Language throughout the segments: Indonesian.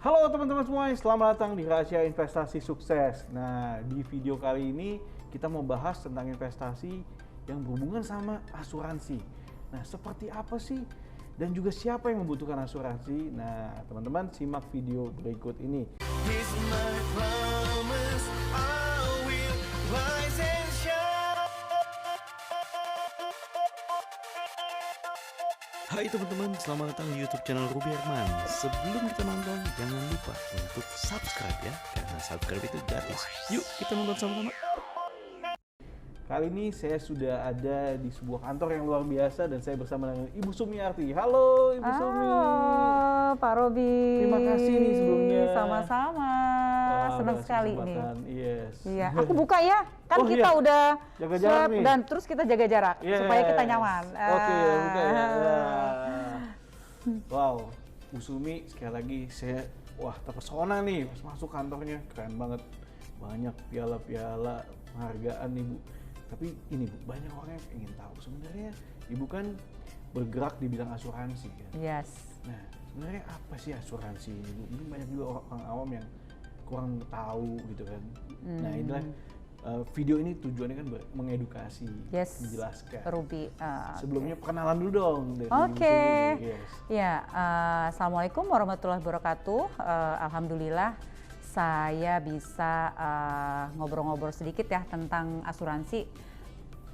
Halo teman-teman semua, selamat datang di Rahasia Investasi Sukses. Nah, di video kali ini kita mau bahas tentang investasi yang berhubungan sama asuransi. Nah, seperti apa sih? Dan juga siapa yang membutuhkan asuransi? Nah, teman-teman simak video berikut ini. Hai teman-teman, selamat datang di YouTube channel Ruby Herman. Sebelum kita nonton, jangan lupa untuk subscribe ya, karena subscribe itu gratis. Yuk kita nonton sama-sama. Kali ini saya sudah ada di sebuah kantor yang luar biasa dan saya bersama dengan Ibu Sumiarti. Halo Ibu Sumi. Halo Pak Robi. Terima kasih nih sebelumnya. Sama-sama. Senang sekali nih. Yes. Iya, aku buka ya. Kan kita udah jaga jarak nih. dan terus kita jaga jarak supaya kita nyaman. Oke, buka ya. Wow, Bu Sumi sekali lagi saya terpesona nih pas masuk kantornya, keren banget. Banyak piala-piala penghargaan nih Bu. Tapi ini Bu, banyak orang yang ingin tahu sebenarnya Ibu kan bergerak di bidang asuransi kan. Yes. Nah, sebenarnya apa sih asuransi ini Bu? Ini banyak juga orang awam yang kurang tahu gitu kan. Nah, inilah video ini tujuannya kan mengedukasi, menjelaskan. Ruby. Sebelumnya perkenalan dulu dong dari Oke. Yes. Ya, Assalamualaikum warahmatullahi wabarakatuh. Alhamdulillah saya bisa ngobrol-ngobrol sedikit ya tentang asuransi.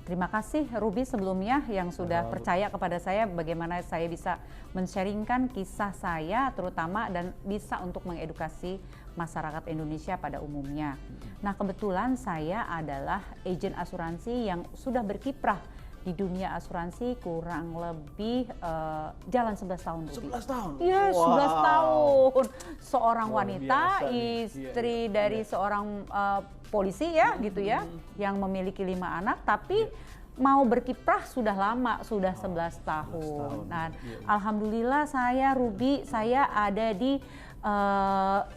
Terima kasih Ruby sebelumnya yang sudah percaya kepada saya bagaimana saya bisa men-sharingkan kisah saya terutama dan bisa untuk mengedukasi masyarakat Indonesia pada umumnya. Nah, kebetulan saya adalah agen asuransi yang sudah berkiprah di dunia asuransi kurang lebih jalan 11 tahun. 11 tahun? Iya, 11 tahun. Seorang wanita, istri dari seorang polisi ya gitu ya, yang memiliki 5 anak tapi mau berkiprah sudah lama, sudah 11 tahun. Nah, alhamdulillah saya Ruby, saya ada di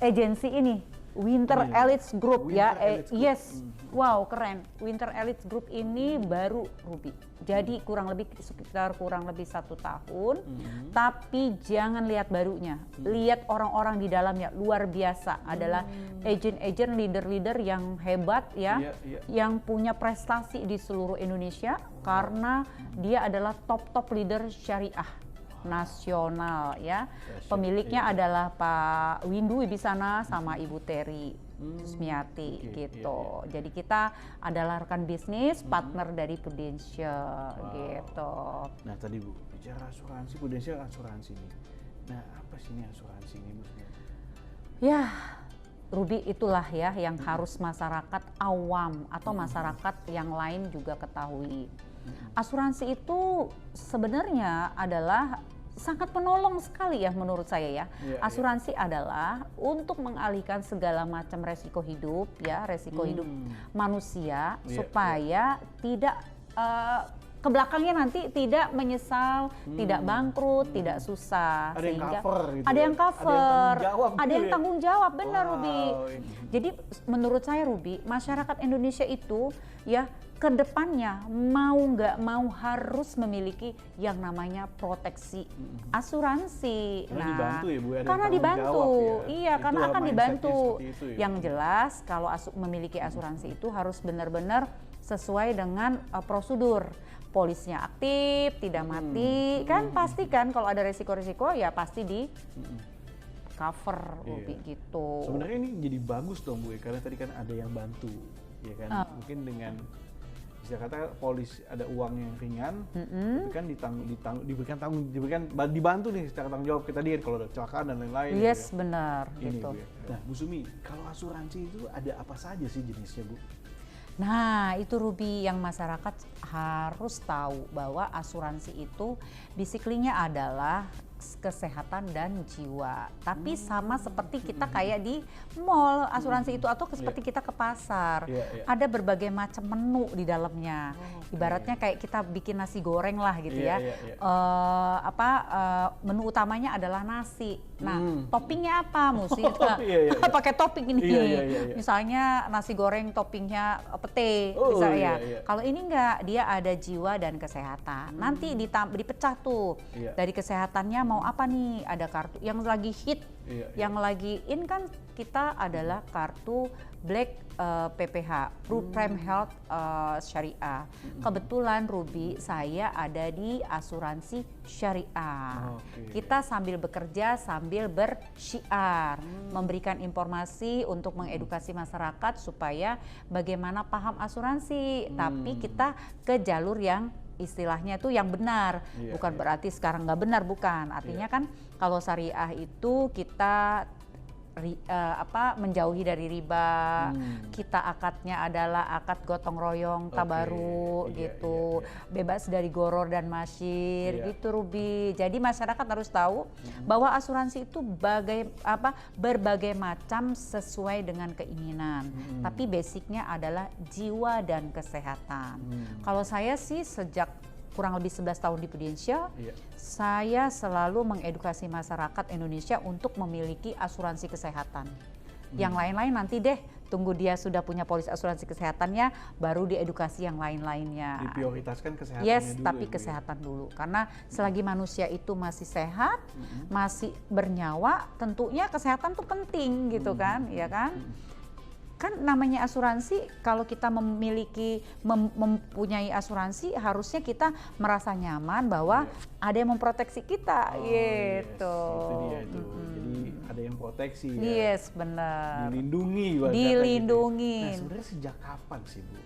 agensi ini, Winter Elite Group. Yes. Wow, keren. Winter Elite Group ini baru Ruby. Jadi kurang lebih 1 tahun. Tapi jangan lihat barunya. Lihat orang-orang di dalamnya luar biasa. Adalah agent-agent, leader-leader yang hebat ya, yang punya prestasi di seluruh Indonesia karena dia adalah top leader syariah nasional ya. Pemiliknya adalah Pak Windu Wibisana sama Ibu Terry Sumiarti gitu. Jadi kita adalah rekan bisnis, partner dari Prudential gitu. Nah tadi Bu, bicara asuransi, Prudential asuransi nih. Nah apa sih ini asuransi ini Bu? Ya, Ruby itulah ya yang harus masyarakat awam atau masyarakat yang lain juga ketahui. Asuransi itu sebenarnya adalah sangat menolong sekali ya menurut saya ya. Asuransi adalah untuk mengalihkan segala macam resiko hidup ya, resiko hidup manusia supaya tidak ke belakangnya nanti tidak menyesal, tidak bangkrut, tidak susah. Ada yang cover gitu. Ada yang cover, ada yang gitu tanggung jawab, benar Ruby. Jadi menurut saya Ruby, masyarakat Indonesia itu ya kedepannya mau nggak mau harus memiliki yang namanya proteksi asuransi. Karena dibantu ya Bu, ada karena yang dibantu, jawab, ya. Iya, karena akan dibantu. Ya. Yang jelas kalau memiliki asuransi itu harus benar-benar sesuai dengan prosedur. Polisnya aktif, tidak mati, kan pasti kan kalau ada resiko-resiko ya pasti di cover gitu. Sebenarnya ini jadi bagus dong Bu, karena tadi kan ada yang bantu, ya kan? Mungkin dengan bisa kata polis ada uang yang ringan, tapi kan dibantu nih secara tanggung jawab kita kan kalau ada kecelakaan dan lain-lain. Yes, gitu ya. benar. Ini gitu. Bu, ya. Nah Bu Sumi, kalau asuransi itu ada apa saja sih jenisnya Bu? Nah, itu Ruby yang masyarakat harus tahu bahwa asuransi itu basically-nya adalah kesehatan dan jiwa. Tapi sama seperti kita kayak di mall asuransi itu atau seperti kita ke pasar. Ada berbagai macam menu di dalamnya. Ibaratnya kayak kita bikin nasi goreng lah gitu ya. Menu utamanya adalah nasi. Nah, toppingnya apa? Mesti pakai topping ini. Misalnya nasi goreng toppingnya pete misalnya. Kalau ini enggak, dia ada jiwa dan kesehatan. Nanti dipecah tuh dari kesehatannya mau apa nih? Ada kartu yang lagi hit, yang lagi in kan kita adalah kartu Black PPH, Prime Health Syariah. Kebetulan Ruby, saya ada di asuransi syariah. Kita sambil bekerja sambil bersyiar, memberikan informasi untuk mengedukasi masyarakat supaya bagaimana paham asuransi, tapi kita ke jalur yang istilahnya tuh yang benar, bukan berarti sekarang nggak benar, bukan. Artinya kan kalau syariah itu kita menjauhi dari riba, kita akadnya adalah akad gotong royong tabaru gitu, bebas dari goror dan masyir gitu Ruby. Jadi masyarakat harus tahu bahwa asuransi itu berbagai macam sesuai dengan keinginan, tapi basicnya adalah jiwa dan kesehatan. Kalau saya sih sejak kurang lebih 11 tahun di Prudential, saya selalu mengedukasi masyarakat Indonesia untuk memiliki asuransi kesehatan. Yang lain-lain nanti deh, tunggu dia sudah punya polis asuransi kesehatannya, baru diedukasi yang lain-lainnya. Diprioritaskan kesehatannya dulu. Tapi kesehatan dulu. Karena selagi manusia itu masih sehat, masih bernyawa, tentunya kesehatan tuh penting gitu kan, ya kan? Kan namanya asuransi, kalau kita mempunyai asuransi harusnya kita merasa nyaman bahwa ada yang memproteksi kita gitu. Itu dia itu. Jadi ada yang proteksi ya. Yes, benar. Dilindungi. Dilindungi. Nah, sebenarnya sejak kapan sih Bu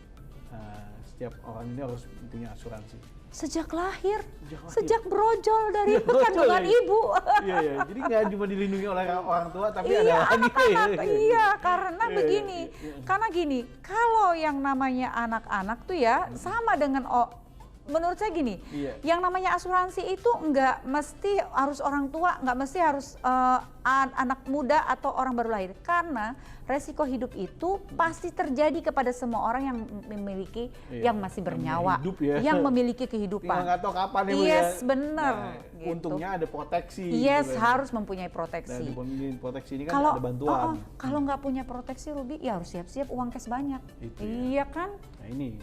setiap orang ini harus punya asuransi? Sejak lahir, sejak brojol dari kandungan ibu. Iya, jadi nggak cuma dilindungi oleh orang tua, tapi ada lagi. Iya, karena begini, karena gini, kalau yang namanya anak-anak tuh ya sama dengan menurut saya gini, yang namanya asuransi itu nggak mesti harus orang tua, nggak mesti harus anak muda atau orang baru lahir, karena resiko hidup itu pasti terjadi kepada semua orang yang memiliki, yang masih bernyawa, yang memiliki kehidupan. Nggak tahu kapan ya Bu ya. Bener. Nah, gitu. Untungnya ada proteksi. Gitu. Harus mempunyai proteksi. Dan proteksi ini kan ada bantuan. Kalau nggak punya proteksi Ruby, ya harus siap-siap uang cash banyak. Iya kan? Nah ini,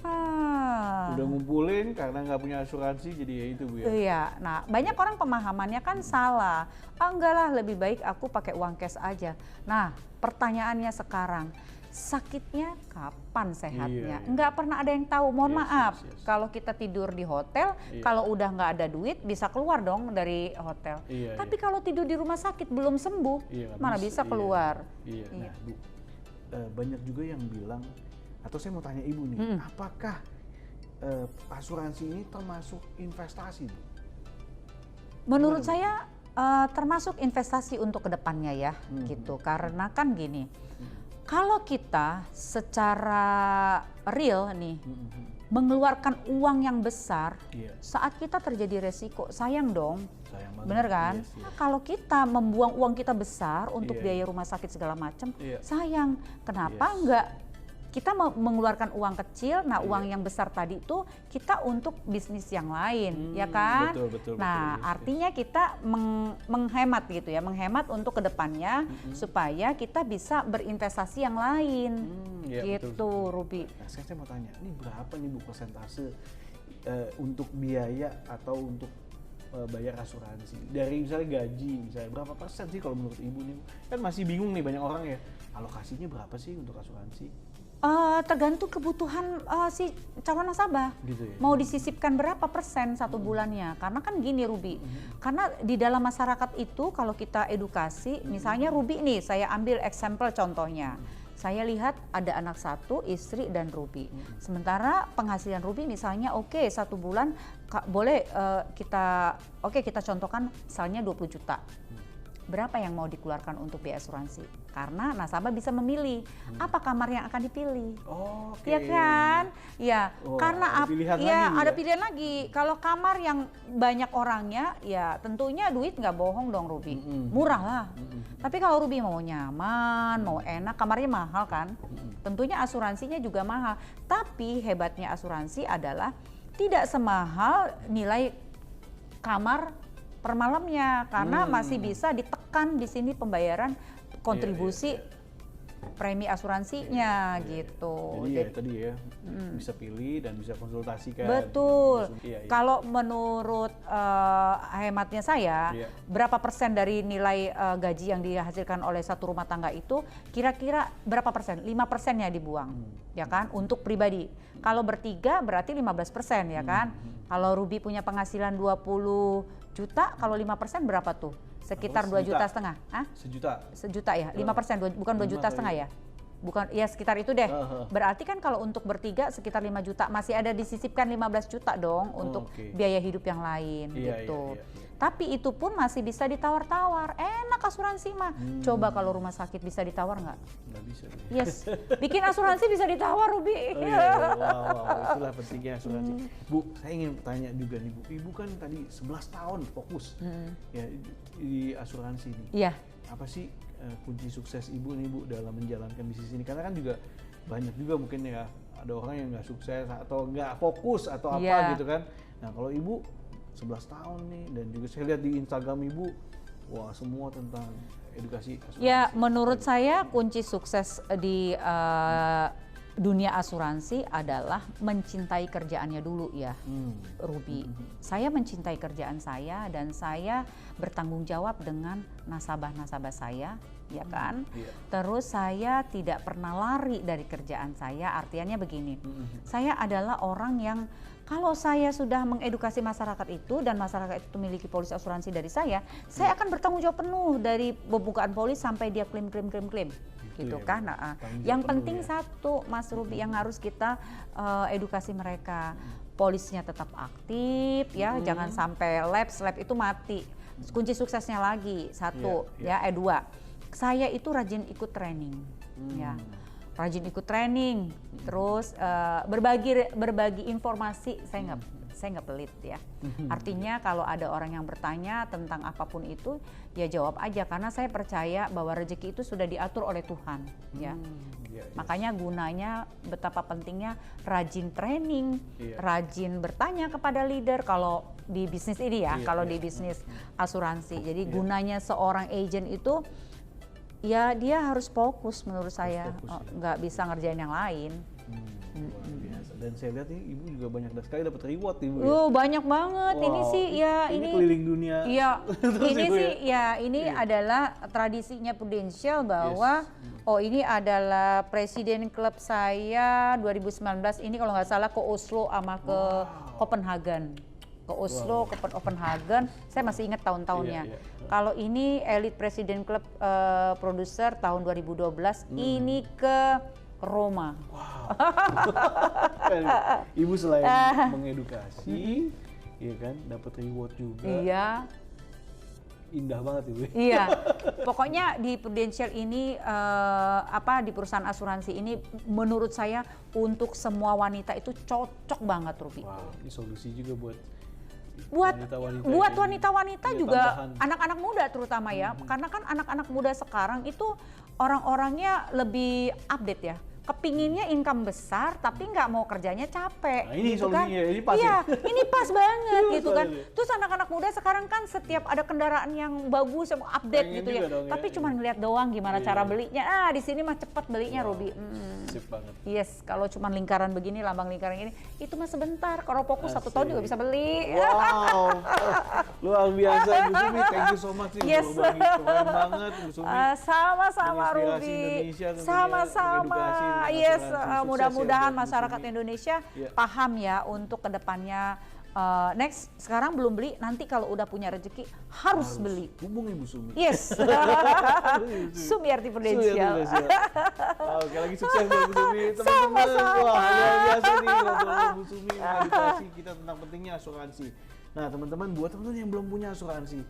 udah ngumpulin karena nggak punya asuransi, jadi ya itu Bu ya. Iya, nah banyak orang pemahamannya kan salah. Enggak lah, lebih baik aku pakai uang cash aja. Nah, pertanyaannya sekarang, sakitnya kapan sehatnya? Nggak pernah ada yang tahu. Mohon maaf, kalau kita tidur di hotel, kalau udah nggak ada duit bisa keluar dong dari hotel. Tapi kalau tidur di rumah sakit belum sembuh, mana bisa keluar? Nah Bu, banyak juga yang bilang, atau saya mau tanya Ibu nih, apakah asuransi ini termasuk investasi Bu? Menurut saya termasuk investasi untuk kedepannya ya, gitu. Karena kan gini, kalau kita secara real nih mengeluarkan uang yang besar, saat kita terjadi resiko, sayang dong, bener kan? Kalau kita membuang uang kita besar untuk biaya rumah sakit segala macam, sayang. Kenapa enggak kita mengeluarkan uang kecil, nah uang yang besar tadi itu kita untuk bisnis yang lain, ya kan? Betul, artinya kita menghemat gitu ya, menghemat untuk kedepannya supaya kita bisa berinvestasi yang lain, gitu Ruby. Nah, saya mau tanya, ini berapa nih Bu persentase untuk biaya atau untuk bayar asuransi? Dari misalnya gaji, misalnya berapa persen sih kalau menurut Ibu nih? Kan masih bingung nih banyak orang ya, alokasinya berapa sih untuk asuransi? Tergantung kebutuhan si calon nasabah, gitu ya? Mau disisipkan berapa persen satu bulannya. Karena kan gini Ruby, karena di dalam masyarakat itu kalau kita edukasi, misalnya Ruby nih, saya ambil example contohnya. Saya lihat ada anak satu, istri dan Ruby. Sementara penghasilan Ruby misalnya satu bulan boleh kita contohkan misalnya 20 juta. Berapa yang mau dikeluarkan untuk biaya asuransi? Karena nasabah bisa memilih apa kamar yang akan dipilih. Ya kan? Ya, karena ada pilihan lagi. Kalau kamar yang banyak orangnya, ya tentunya duit nggak bohong dong Ruby. Murah lah. Tapi kalau Ruby mau nyaman, mau enak, kamarnya mahal kan? Tentunya asuransinya juga mahal. Tapi hebatnya asuransi adalah tidak semahal nilai kamar per malamnya, karena masih bisa ditekan di sini pembayaran kontribusi premi asuransinya gitu. Jadi ya tadi ya bisa pilih dan bisa konsultasikan. Betul. Iya. Kalau menurut hematnya saya, berapa persen dari nilai gaji yang dihasilkan oleh satu rumah tangga itu kira-kira berapa persen? 5%-nya dibuang, ya kan? Untuk pribadi. Kalau bertiga berarti 15%, ya kan? Kalau Ruby punya penghasilan 20 juta, kalau 5% berapa tuh? Sekitar 2,5 juta. Hah? Sejuta ya? 5%, bukan 2,5 juta ya? Bukan, ya sekitar itu deh. Berarti kan kalau untuk bertiga sekitar 5 juta, masih ada disisipkan 15 juta dong untuk biaya hidup yang lain gitu. Tapi itu pun masih bisa ditawar-tawar. Enak asuransi mah. Coba kalau rumah sakit bisa ditawar nggak? Nggak bisa. Yes, bikin asuransi bisa ditawar, Ruby. Oh, iya. Wow, itulah pentingnya asuransi. Bu, saya ingin tanya juga nih Bu. Ibu kan tadi 11 tahun fokus ya di asuransi nih. Iya. Apa sih kunci sukses Ibu nih Bu dalam menjalankan bisnis ini? Karena kan juga banyak juga mungkin ya ada orang yang nggak sukses atau nggak fokus atau apa gitu kan. Nah kalau Ibu 11 tahun nih dan juga saya lihat di Instagram Ibu, wah semua tentang edukasi asuransi. Ya menurut saya kunci sukses di dunia asuransi adalah mencintai kerjaannya dulu ya, Ruby. Saya mencintai kerjaan saya dan saya bertanggung jawab dengan nasabah-nasabah saya, ya kan? Terus saya tidak pernah lari dari kerjaan saya, artinya begini, saya adalah orang yang kalau saya sudah mengedukasi masyarakat itu dan masyarakat itu memiliki polis asuransi dari saya akan bertanggung jawab penuh dari pembukaan polis sampai dia klaim gitu ya, kan. Nah, yang penting satu Mas Ruby yang harus kita edukasi mereka, polisnya tetap aktif ya, jangan sampai lapse itu mati. Kunci suksesnya lagi satu dua, saya itu rajin ikut training ya. Rajin ikut training, terus berbagi informasi, saya nggak pelit ya. Artinya kalau ada orang yang bertanya tentang apapun itu, ya jawab aja karena saya percaya bahwa rezeki itu sudah diatur oleh Tuhan ya. Makanya gunanya betapa pentingnya rajin training, rajin bertanya kepada leader kalau di bisnis ini ya, kalau di bisnis asuransi. Jadi gunanya seorang agent itu ya dia harus fokus menurut saya, nggak bisa ngerjain yang lain. Luar biasa. Dan saya lihat nih Ibu juga banyak sekali dapat reward Ibu ya. Banyak banget. Wow. Ini sih ya ini keliling dunia. Iya. Ini sih ini adalah tradisinya Prudential bahwa ini adalah presiden klub saya 2019 ini kalau nggak salah ke Oslo sama ke Copenhagen. Ke Oslo, ke Copenhagen, saya masih ingat tahun-tahunnya. Kalau ini Elite President Club Producer tahun 2012, ini ke Roma. Ibu selain mengedukasi, ya kan, dapat reward juga. Iya. Indah banget Ibu. Iya. Pokoknya di Prudential ini di perusahaan asuransi ini menurut saya untuk semua wanita itu cocok banget, Ruby. Wow, ini solusi juga buat wanita-wanita juga anak-anak muda terutama ya, karena kan anak-anak muda sekarang itu orang-orangnya lebih update ya, kepinginnya income besar tapi nggak mau kerjanya capek. Nah, ini gitu solusinya, kan? ini pas ya. ya? Ini pas banget gitu kan. Terus anak-anak muda sekarang kan setiap ada kendaraan yang bagus yang update gitu ya. Tapi cuma ngeliat doang gimana cara belinya. Di sini mah cepet belinya, Ruby. Sip banget. Yes, kalau cuma lingkaran begini, lambang lingkaran ini, itu mah sebentar. Kalau fokus 1 tahun juga bisa beli. Wow, luar biasa Bu Sumi. Thank you so much nih. Yes. Keren banget Bu Sumi. Sama-sama Ruby. Sama-sama. Yes, mudah-mudahan masyarakat Indonesia paham ya untuk kedepannya. Next, sekarang belum beli, nanti kalau udah punya rezeki harus beli. Hubungi Bu Sumi. Yes. Sumiarti Prudential. Oke, lagi sukses buat Bu Sumi. Teman-teman, wah luar biasa nih ngobrol Bu Sumi mengedukasi kita tentang pentingnya asuransi. Nah teman-teman, buat teman-teman yang belum punya asuransi,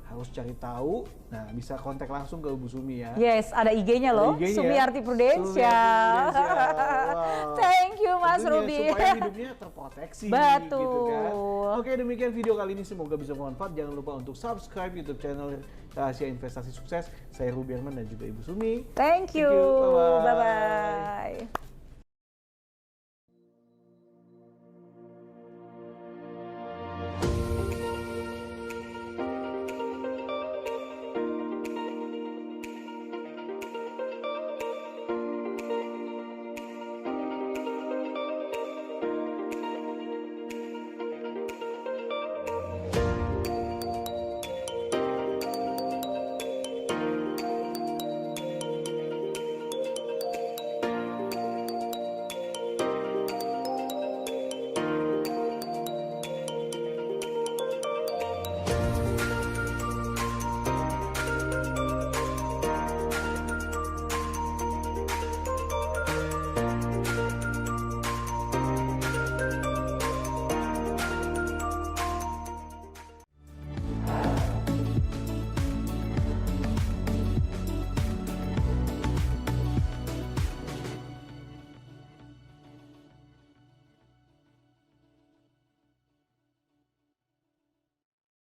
harus cari tahu. Nah, bisa kontak langsung ke Bu Sumi ya. Yes, ada IG-nya loh. Sumiarti Prudential. Wow. Thank you Mas Ruby. Supaya hidupnya terproteksi. Betul. Gitu kan. Oke, demikian video kali ini, semoga bisa bermanfaat. Jangan lupa untuk subscribe YouTube channel Rahasia Investasi Sukses. Saya Ruby Herman dan juga Ibu Sumi. Thank you. Bye-bye. Bye-bye.